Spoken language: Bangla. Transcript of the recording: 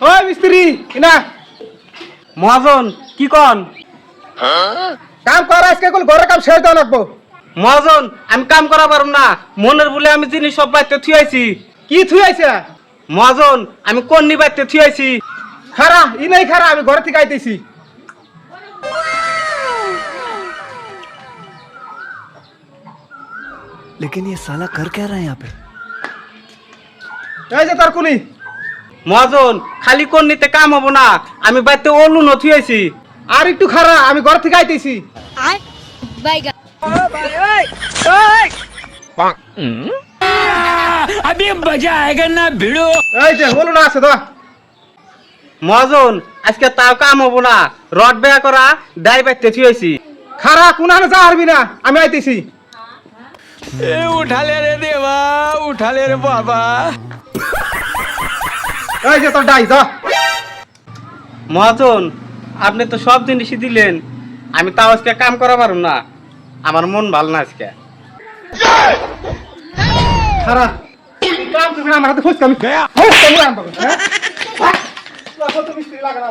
ওই মিস্ত্রি না মহাজন কি কন? কাম কর আজকে কোন ঘরের কাম শেষ দাও লাগবো। মহাজন আমি কাম করা পারুম না, মনের বলে আমি জিনিস সব বাইতে থুয়াইছি। কি থুই আইছে? মহাজন আমি কন্নি বাইতে থুয়াইছি। খারা ই নাই খারা, আমি ঘর থেকে আইতেছি। लेकिन ये साला कर क्या रहा है यहाँ पे? এই যে তোর কুনি। মহাজন খালি কন্নিতে কাম হবো না, আমি বাইতে অলুন থুয়াইছি। আর একটু খারা, আমি ঘর থেকে আইতেছি। अभी मजा आएगा ना भिड़ो। এই যে বলো না আছে তো। মহাজন আজকে তাও কাম হবো না, রড বেয়া করা দাই বাইতে থুয়াইছি। খারা কুনানে যা হারবি না, আমি আইতেছি। उठा ले रे देवा, उठा ले रे बाबा। এই যে তোর ডাই যা। মহাজন আপনি তো সব জিনিসই দিলেন, আমি তাও আজকে কাম করা পারুম না, আমার মন ভালো না আজকে। খারা কাম করবি না, আমার হাতে ফুসকা আমি ফুসকা আমি আনবো। হ্যাঁ মিস্ত্রি লাগা না।